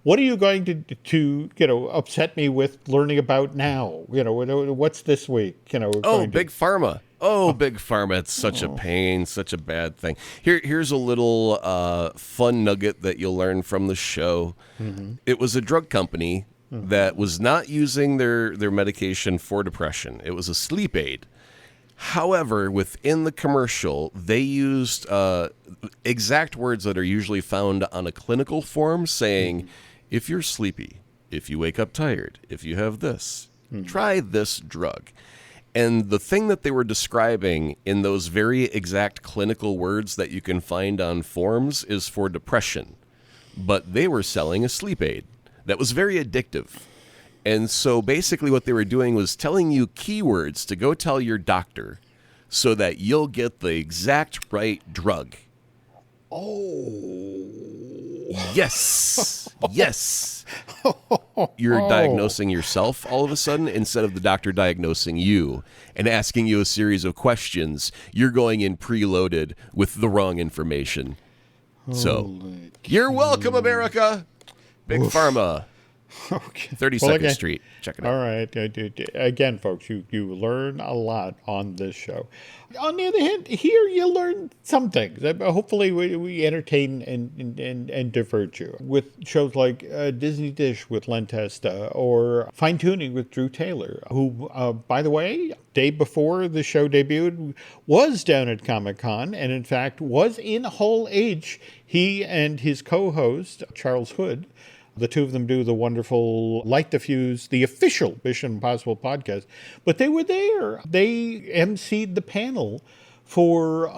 what are you going to upset me with learning about now? What's this week? Big Pharma. Big Pharma. It's such a pain, such a bad thing. Here's a little fun nugget that you'll learn from the show. Mm-hmm. It was a drug company that was not using their medication for depression. It was a sleep aid. However, within the commercial, they used exact words that are usually found on a clinical form saying, if you're sleepy, if you wake up tired, if you have this, try this drug. And the thing that they were describing in those very exact clinical words that you can find on forms is for depression. But they were selling a sleep aid that was very addictive. And so basically what they were doing was telling you keywords to go tell your doctor so that you'll get the exact right drug. Oh. Yes. Yes. You're diagnosing yourself all of a sudden instead of the doctor diagnosing you and asking you a series of questions. You're going in preloaded with the wrong information. So, you're welcome, America. Big Pharma. Okay. 32nd Street. Check it out. All right. Again, folks, you learn a lot on this show. On the other hand, here you learn some things. Hopefully we entertain and divert you with shows like Disney Dish with Len Testa or Fine Tuning with Drew Taylor, who, by the way, day before the show debuted, was down at Comic-Con and, in fact, was in Hall H. He and his co-host, Charles Hood, the two of them do the wonderful Light the Fuse, the official Mission Impossible podcast. But they were there. They emceed the panel for,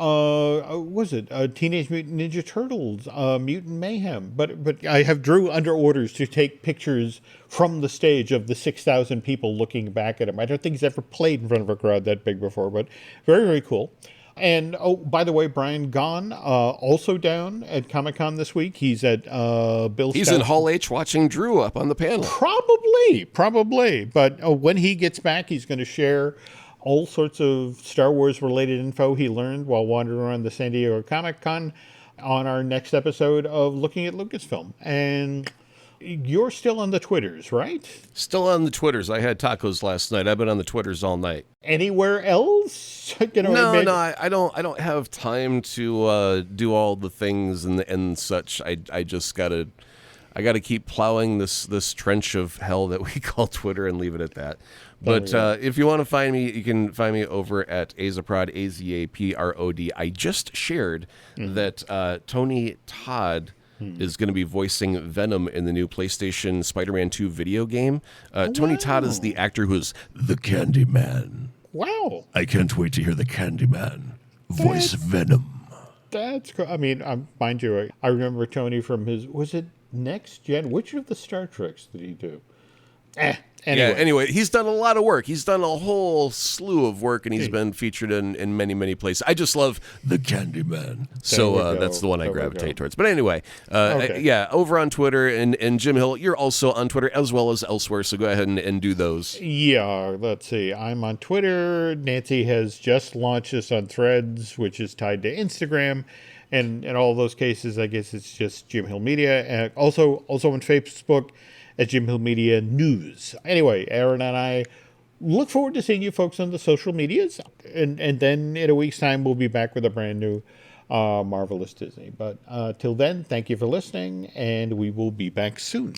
Teenage Mutant Ninja Turtles, Mutant Mayhem. But I have Drew under orders to take pictures from the stage of the 6,000 people looking back at him. I don't think he's ever played in front of a crowd that big before, but very, very cool. And, by the way, Brian Gahn, also down at Comic-Con this week. He's at Bill He's Scott's. in Hall H watching Drew up on the panel. Probably. But when he gets back, he's going to share all sorts of Star Wars-related info he learned while wandering around the San Diego Comic-Con on our next episode of Looking at Lucasfilm. And you're still on the Twitters, right? Still on the Twitters. I had tacos last night. I've been on the Twitters all night. Anywhere else? No, I don't have time to do all the things and such. I I got to keep plowing this trench of hell that we call Twitter and leave it at that. But if you want to find me, you can find me over at Azaprod, AZAPROD. I just shared that Tony Todd is going to be voicing Venom in the new PlayStation Spider-Man 2 video game. Tony Todd is the actor who's the Candyman. Wow. I can't wait to hear the Candyman voice Venom. That's cool. I mean, mind you, I remember Tony from was it Next Gen? Which of the Star Treks did he do? Anyway, he's done a lot of work. He's done a whole slew of work, and he's been featured in many, many places. I just love the Candyman. So that's the one I gravitate towards. But anyway, over on Twitter, and Jim Hill, you're also on Twitter as well as elsewhere, so go ahead and do those. Yeah, let's see. I'm on Twitter. Nancy has just launched this on Threads, which is tied to Instagram. And in all those cases, I guess it's just Jim Hill Media. And also on Facebook at Jim Hill Media News. Anyway, Aaron and I look forward to seeing you folks on the social medias. And then in a week's time, we'll be back with a brand new Marvelous Disney. But till then, thank you for listening, and we will be back soon.